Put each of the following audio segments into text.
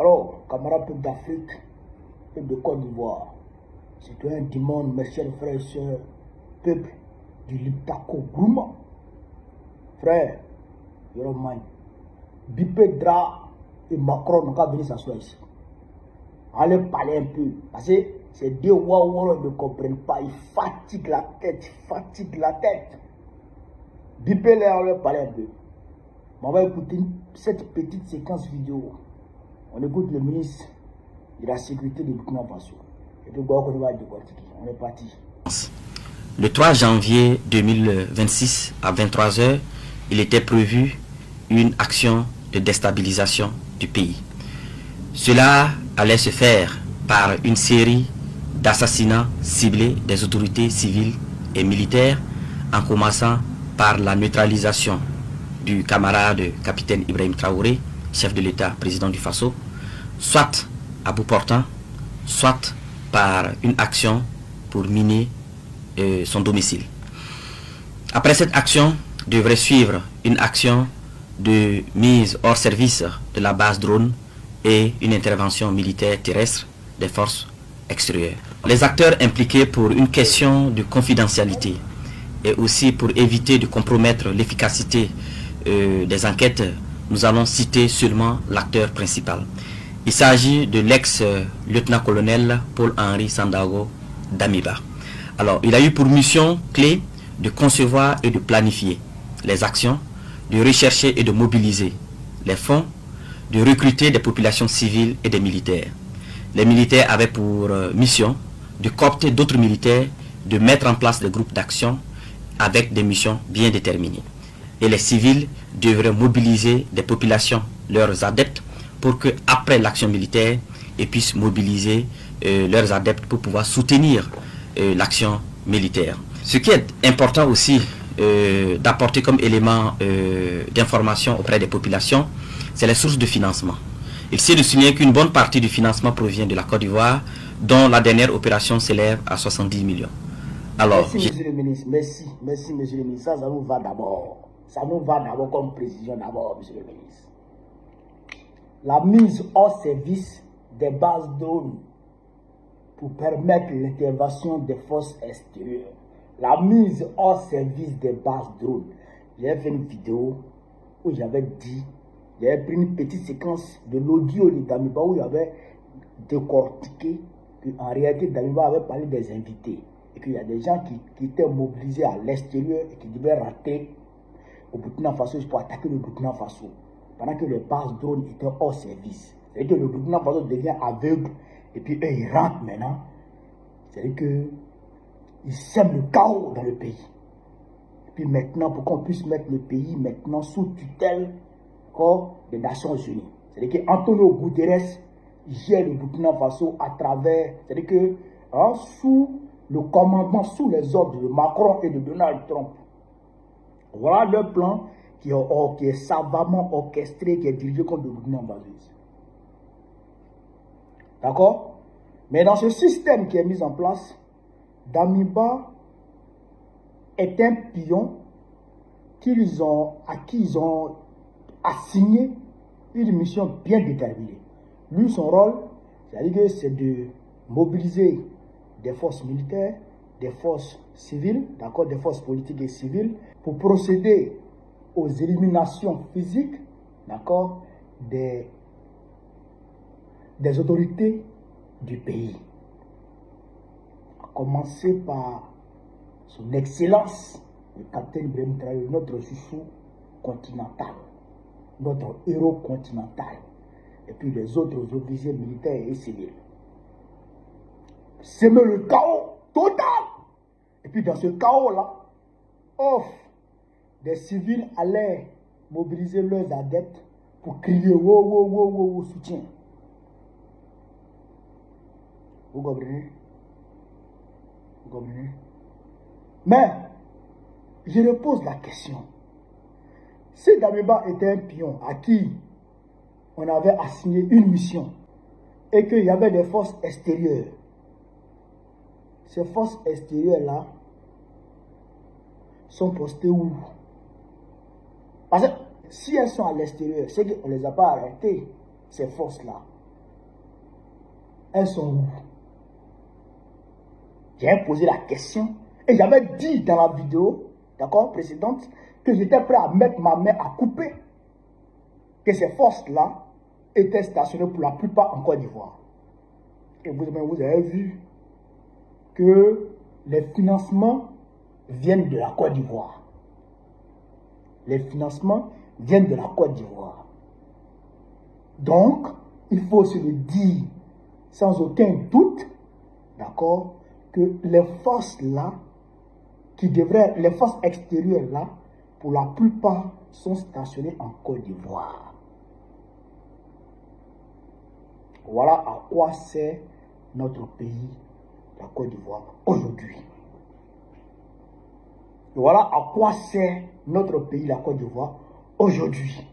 Alors, camarades peuple d'Afrique, peuple de Côte d'Ivoire, citoyens du monde, mes chers frères et sœurs, peuple du Liptako Gourma, frère, Yoromai, Bipedra et Macron n'ont qu'à venir s'asseoir ici. Allez parler un peu, parce que ces deux Waouh ne comprennent pas, ils fatiguent la tête, Bipedra, allez parler un peu. On va écouter cette petite séquence vidéo. On écoute le ministre de la Sécurité de Burkina Faso. Et puis, on est parti. Le 3 janvier 2026 à 23 h, il était prévu une action de déstabilisation du pays. Cela allait se faire par une série d'assassinats ciblés des autorités civiles et militaires, en commençant par la neutralisation du camarade capitaine Ibrahim Traoré, chef de l'État, président du Faso, soit à bout portant, soit par une action pour miner son domicile. Après cette action, devrait suivre une action de mise hors service de la base drone et une intervention militaire terrestre des forces extérieures. Les acteurs impliqués pour une question de confidentialité et aussi pour éviter de compromettre l'efficacité des enquêtes, nous allons citer seulement l'acteur principal. Il s'agit de l'ex-lieutenant-colonel Paul-Henri Sandaogo Damiba. Alors, il a eu pour mission clé de concevoir et de planifier les actions, de rechercher et de mobiliser les fonds, de recruter des populations civiles et des militaires. Les militaires avaient pour mission de coopter d'autres militaires, de mettre en place des groupes d'action avec des missions bien déterminées. Et les civils devraient mobiliser des populations, leurs adeptes, pour que après l'action militaire, ils puissent mobiliser leurs adeptes pour pouvoir soutenir l'action militaire. Ce qui est important aussi d'apporter comme élément d'information auprès des populations, c'est les sources de financement. Il s'est de souligner qu'une bonne partie du financement provient de la Côte d'Ivoire, dont la dernière opération s'élève à 70 millions. Alors, merci, monsieur le ministre. Merci, monsieur le ministre. Ça nous va d'abord. Ça nous va d'abord comme précision d'abord, monsieur le ministre. La mise hors service des bases drones pour permettre l'intervention des forces extérieures. La mise hors service des bases drones. J'ai fait une vidéo où j'avais dit, j'avais pris une petite séquence de l'audio de Damiba où j'avais décortiqué qu'en réalité Damiba avait parlé des invités et qu'il y a des gens qui étaient mobilisés à l'extérieur et qui devaient rater au Burkina Faso pour attaquer le Burkina Faso pendant que les bases drones étaient hors service. C'est-à-dire que le Burkina Faso devient aveugle et puis eux ils rentrent maintenant. C'est-à-dire qu'ils sèment le chaos dans le pays. Et puis maintenant, pour qu'on puisse mettre le pays maintenant sous tutelle des Nations Unies. C'est-à-dire qu'Antonio Guterres gère le Burkina Faso à travers, c'est-à-dire que sous le commandement, sous les ordres de Macron et de Donald Trump. Voilà le plan qui est savamment orchestré, qui est dirigé contre le Burkina Faso. D'accord? Mais dans ce système qui est mis en place, Damiba est un pion à qui ils ont assigné une mission bien déterminée. Lui, son rôle, c'est de mobiliser des forces militaires, des forces civiles, d'accord, des forces politiques et civiles, pour procéder aux éliminations physiques, d'accord, des autorités du pays. À commencer par son excellence, le capitaine Ibrahim Traoré, notre chouchou continental, notre héros continental, et puis les autres officiers militaires et civils. Semer le chaos total. Et puis dans ce chaos-là, des civils allaient mobiliser leurs adeptes pour crier wow, wow, wow, wow, wow, soutien. Vous comprenez? Vous comprenez? Mais, je me pose la question. Si Damiba était un pion à qui on avait assigné une mission et qu'il y avait des forces extérieures, ces forces extérieures-là sont postées où? Parce que si elles sont à l'extérieur, c'est qu'on ne les a pas arrêtées, ces forces-là. elles sont où? J'ai posé la question et j'avais dit dans la vidéo, d'accord, précédente, que j'étais prêt à mettre ma main à couper, que ces forces-là étaient stationnées pour la plupart en Côte d'Ivoire. Et vous avez vu que les financements viennent de la Côte d'Ivoire. Les financements viennent de la Côte d'Ivoire. Donc, il faut se le dire sans aucun doute, d'accord, que les forces là, les forces extérieures là, pour la plupart sont stationnées en Côte d'Ivoire. Voilà à quoi sert notre pays, la Côte d'Ivoire, aujourd'hui. Voilà à quoi sert notre pays, la Côte d'Ivoire, aujourd'hui.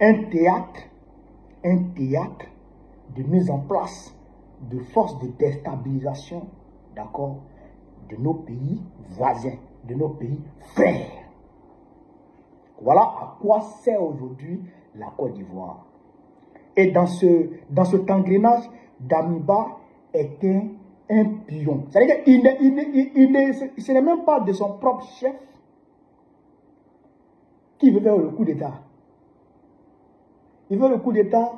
Un théâtre de mise en place de forces de déstabilisation, d'accord, de nos pays voisins, de nos pays frères. Voilà à quoi sert aujourd'hui la Côte d'Ivoire. Et dans cet engrenage, Damiba est un pion. C'est-à-dire ce n'est même pas de son propre chef qui veut faire le coup d'État. Il veut le coup d'État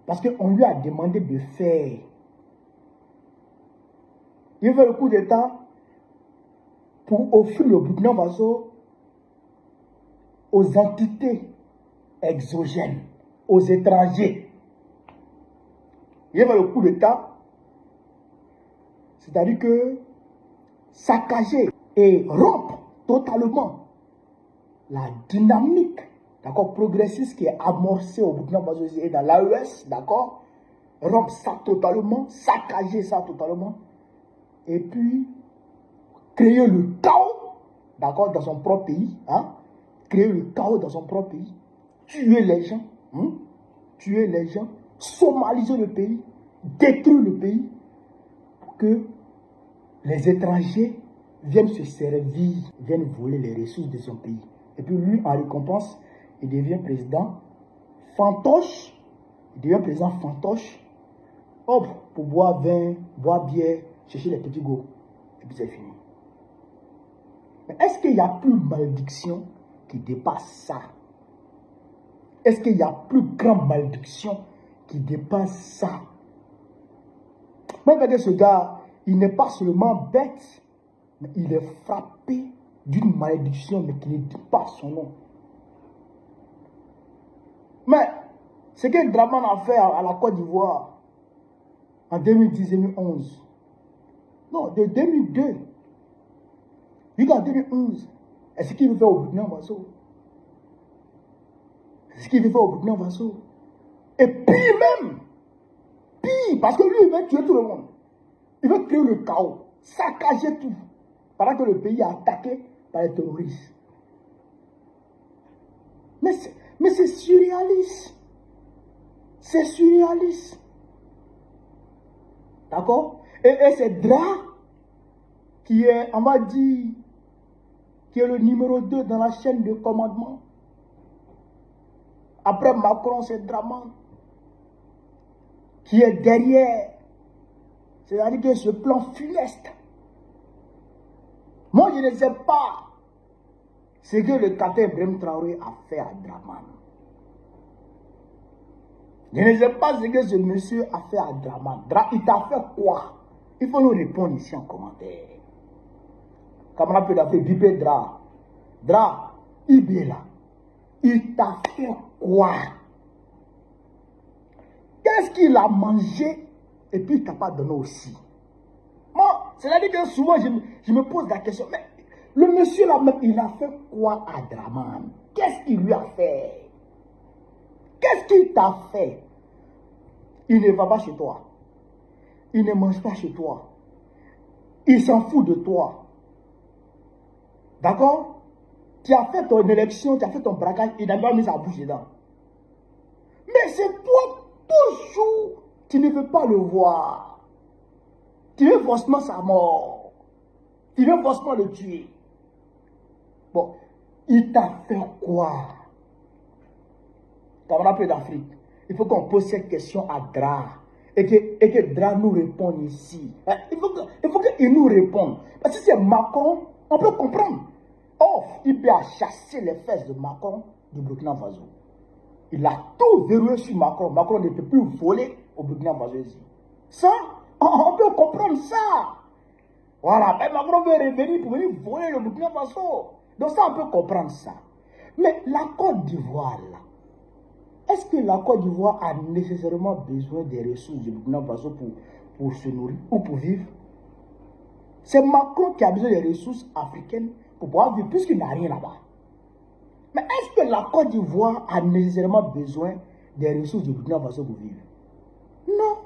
parce qu'on lui a demandé de faire. Il veut le coup d'État pour offrir le Burkina Faso aux entités exogènes, aux étrangers. Il veut le coup d'État, c'est-à-dire que saccager et rompre totalement la dynamique, d'accord, progressiste qui est amorcée au Burkina Faso et dans l'AES, d'accord, rompre ça totalement, saccager ça totalement, et puis créer le chaos, d'accord, dans son propre pays, hein, créer le chaos dans son propre pays, tuer les gens, somaliser le pays, détruire le pays, pour que les étrangers viennent se servir, viennent voler les ressources de son pays. Et puis lui, en récompense, il devient président fantoche, hop, pour boire vin, boire bière, chercher les petits goûts, et puis c'est fini. Mais est-ce qu'il y a plus malédiction qui dépasse ça? Est-ce qu'il y a plus grande malédiction qui dépasse ça? Moi, regardez ce gars, il n'est pas seulement bête, mais il est frappé d'une malédiction, mais qui ne dit pas son nom. Mais ce que Draman a fait à la Côte d'Ivoire en 2010-2011, non, de 2002 jusqu'en 2011, est ce qu'il veut faire au Burkina Faso. C'est ce qu'il veut faire au Burkina Faso. Et pire même, pire, parce que lui, il veut tuer tout le monde. Il veut créer le chaos, saccager tout, pendant que le pays est attaqué par les terroristes. Mais c'est surréaliste. C'est surréaliste. D'accord? Et c'est Dra qui est, on va dire, qui est le numéro 2 dans la chaîne de commandement. Après Macron, c'est Draman qui est derrière. C'est-à-dire que ce plan funeste. Moi, je ne sais pas ce que le capitaine Ibrahim Traoré a fait à Draman. Je ne sais pas ce que ce monsieur a fait à Draman. Il t'a fait quoi? Il faut nous répondre ici en commentaire. Camarade peut fait biper Dra. Dra, il est là. Il t'a fait quoi? Qu'est-ce qu'il a mangé et puis il t'a pas donné aussi? Moi, c'est-à-dire que souvent je me pose la question, mais le monsieur là, il a fait quoi à Draman? Qu'est-ce qu'il lui a fait? Qu'est-ce qu'il t'a fait? Il ne va pas chez toi. Il ne mange pas chez toi. Il s'en fout de toi. D'accord? Tu as fait ton élection, tu as fait ton braquage, il n'a pas mis sa bouche dedans. Mais c'est toi, toujours, tu ne veux pas le voir. Tu veux forcément sa mort. Tu veux forcément le tuer. Bon, il t'a fait quoi? Camarade d'Afrique. il faut qu'on pose cette question à Dra. Et que Dra nous réponde ici. Il faut qu'il nous réponde. Parce que c'est Macron, on peut comprendre. Or, il peut chasser les fesses de Macron du Burkina Faso. Il a tout verrouillé sur Macron. Macron ne peut plus voler au Burkina Faso ici. Ça, on peut comprendre ça. Voilà, mais Macron veut revenir pour venir voler le Burkina Faso. Donc ça, on peut comprendre ça. Mais la Côte d'Ivoire, là, est-ce que la Côte d'Ivoire a nécessairement besoin des ressources du Burkina Faso pour se nourrir ou pour vivre? C'est Macron qui a besoin des ressources africaines pour pouvoir vivre, puisqu'il n'a rien là-bas. Mais est-ce que la Côte d'Ivoire a nécessairement besoin des ressources du Burkina Faso pour vivre? Non.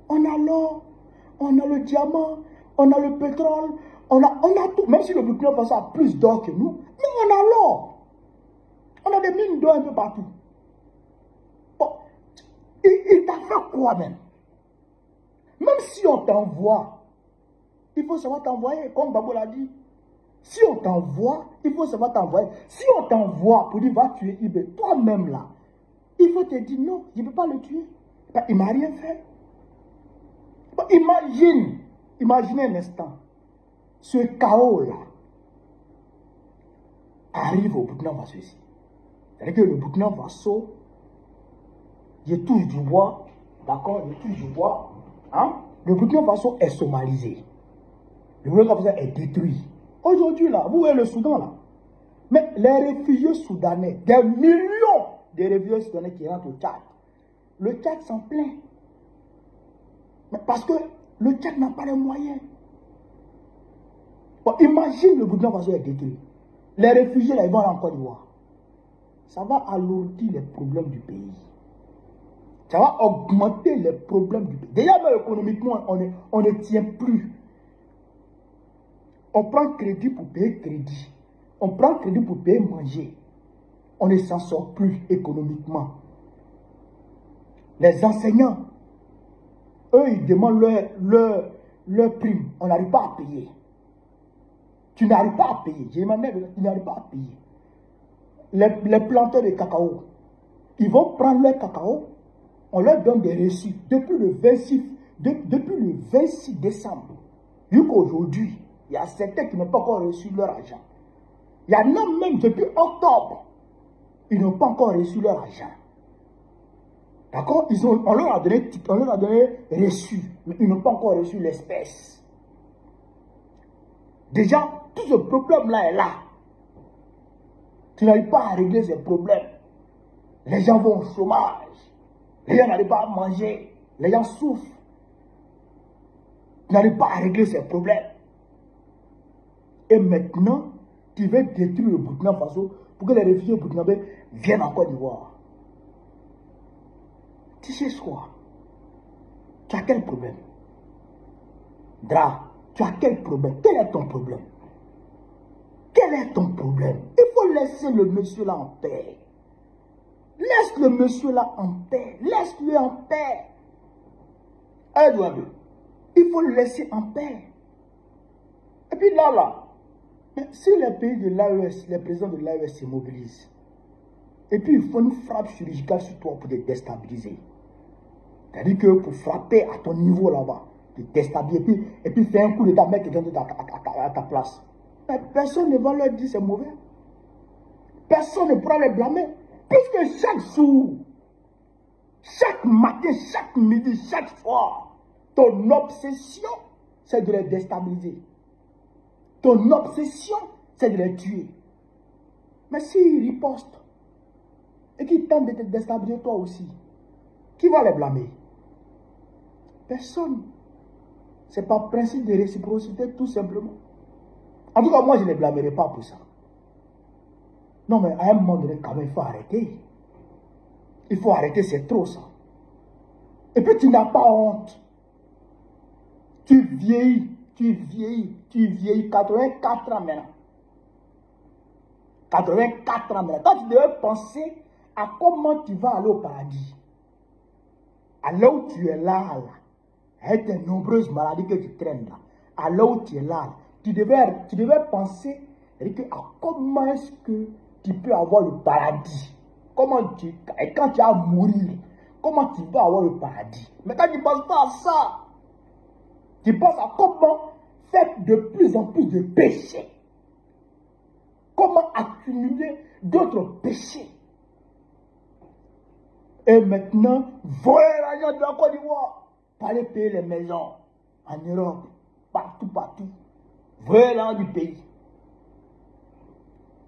On a l'or, on a le diamant, on a le pétrole, on a tout. Même si le Burkina Faso a plus d'or que nous, mais on a l'or. On a des mines d'or un peu partout. Bon, il t'a fait quoi même? Même si on t'envoie, il faut savoir t'envoyer, comme Babo l'a dit. Si on t'envoie, il faut savoir t'envoyer. Si on t'envoie pour dire va tuer Ibé, toi-même là, il faut te dire non, je ne peux pas le tuer. Ben, il ne m'a rien fait. Ben, imaginez un instant, ce chaos là arrive au Burkina Faso ici. C'est-à-dire que le Burkina Faso, je touche du bois, d'accord, je touche du bois, hein? Le Burkina Faso est somalisé. Le Burkina Faso est détruit. Aujourd'hui, là, vous voyez le Soudan, là. Mais les réfugiés soudanais, des millions de réfugiés soudanais qui rentrent au Tchad, le Tchad s'en plaint. Mais parce que le Tchad n'a pas les moyens. Bon, imagine le Burkina Faso est détruit. Les réfugiés, là, ils vont aller en Côte d'Ivoire. Ça va alourdir les problèmes du pays. Ça va augmenter les problèmes du pays. Déjà, même économiquement, on ne tient plus. On prend crédit pour payer crédit. On prend crédit pour payer manger. On ne s'en sort plus économiquement. Les enseignants, eux, ils demandent leur prime. On n'arrive pas à payer. Tu n'arrives pas à payer. J'ai ma mère, ils n'arrivent pas à payer. Les planteurs de cacao, ils vont prendre leur cacao, on leur donne des reçus depuis le 26 décembre jusqu'à aujourd'hui. Il y a certains qui n'ont pas encore reçu leur argent. Il y en a même depuis octobre. Ils n'ont pas encore reçu leur argent. D'accord? On leur a donné reçu, mais ils n'ont pas encore reçu l'espèce. Déjà, tout ce problème-là est là. Tu n'arrives pas à régler ces problèmes. Les gens vont au chômage. Les gens n'arrivent pas à manger. Les gens souffrent. Tu n'arrives pas à régler ces problèmes. Et maintenant, tu veux détruire le Burkina Faso pour que les réfugiés burkinabés viennent en Côte d'Ivoire. Tu sais quoi? Tu as quel problème? Dra, tu as quel problème? Quel est ton problème? Quel est ton problème? Il faut laisser le monsieur là en paix. Laisse le monsieur là en paix. Laisse-le en paix. Il faut le laisser en paix. Et puis là, si les pays de l'AES, les présidents de l'AES se mobilisent, et puis ils font une frappe chirurgicale sur toi pour te déstabiliser. C'est-à-dire que pour frapper à ton niveau là-bas, te déstabiliser, et puis faire un coup d'état, mettre quelqu'un à ta place. Mais personne ne va leur dire c'est mauvais. Personne ne pourra les blâmer. Puisque chaque jour, chaque matin, chaque midi, chaque soir, ton obsession, c'est de les déstabiliser. Ton obsession, c'est de les tuer. Mais s'ils ripostent et qu'ils tentent de te déstabiliser toi aussi, qui va les blâmer? Personne. C'est par principe de réciprocité tout simplement. En tout cas, moi, je ne les blâmerai pas pour ça. Non, mais à un moment donné, quand même, il faut arrêter. Il faut arrêter, c'est trop ça. Et puis, tu n'as pas honte. Tu vieillis, 84 ans maintenant. 84 ans maintenant. Toi, tu devais penser à comment tu vas aller au paradis. À là où tu es là, avec tes nombreuses maladies que tu traînes là, à là où tu es là, tu devais penser à comment est-ce que tu peux avoir le paradis. Et quand tu vas mourir, comment tu vas avoir le paradis? Mais quand tu ne penses pas à ça, tu penses à comment faire de plus en plus de péchés. Comment accumuler d'autres péchés. Et maintenant, voler l'argent de la Côte d'Ivoire pour aller payer les maisons en Europe, partout. Voler l'argent du pays.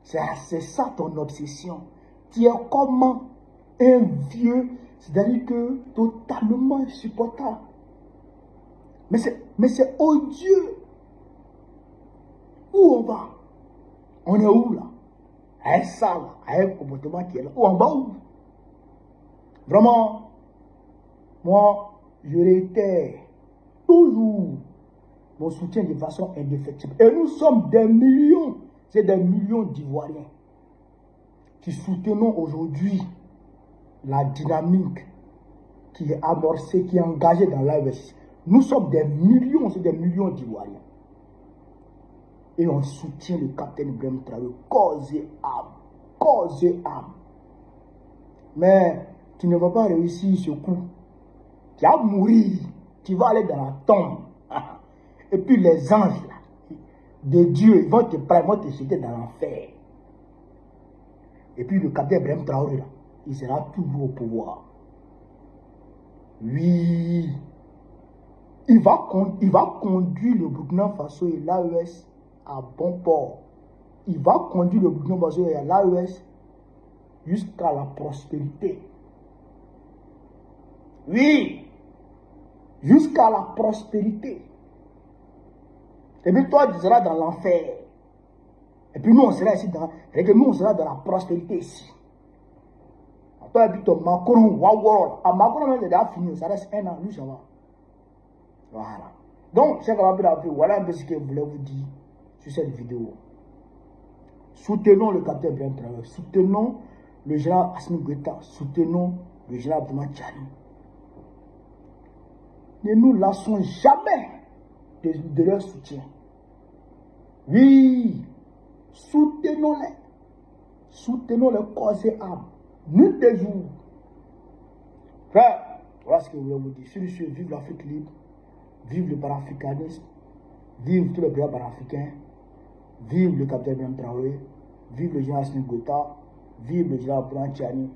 C'est ça ton obsession. Tu es comme un vieux, c'est-à-dire que totalement insupportable. Mais c'est odieux. Où on va? On est où là? Avec ça là, avec un comportement qui est là. Où on va où? Vraiment, moi, je réitère toujours mon soutien de façon indéfectible. Et nous sommes des millions, c'est des millions d'Ivoiriens qui soutenons aujourd'hui la dynamique qui est amorcée, qui est engagée dans l'AES. Nous sommes des millions, c'est des millions d'Ivoiriens. Et on soutient le capitaine Ibrahim Traoré, corps et âme. Corps et âme. Mais tu ne vas pas réussir ce coup. Tu vas mourir. Tu vas aller dans la tombe. Et puis les anges là, de Dieu, ils vont te prendre, ils vont te jeter dans l'enfer. Et puis le capitaine Ibrahim Traoré là, il sera toujours au pouvoir. Oui. Il va conduire le Burkina Faso et l'AES à bon port. Il va conduire le Burkina Faso et l'AES jusqu'à la prospérité. Oui. Jusqu'à la prospérité. Et puis toi, tu seras dans l'enfer. Et puis nous, on sera ici dans la prospérité ici. Toi, et puis ton Macron, waouh, à Macron, même, il a fini, ça reste un an, lui, ça va. Voilà. Donc, chers camarades, voilà un peu ce que je voulais vous dire sur cette vidéo. Soutenons le capitaine Ibrahim Traoré, soutenons le général Assimi Goïta, soutenons le général Abdourahmane Tiani. Ne nous lassons jamais de leur soutien. Oui, soutenons-les. Soutenons-les corps et âme. Nuit et jour. Frère, voilà ce que je voulais vous dire. Sur ce, vive l'Afrique libre, vive le panafricanisme, vive tous les pays panafricains, vive le capitaine Ibrahim Traoré, vive le général Assimi Goïta, vive le général Abdourahmane Tiani,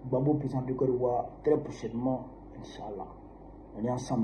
Gbagbo président de Côte d'Ivoire, très prochainement, Inch'Allah. On est ensemble.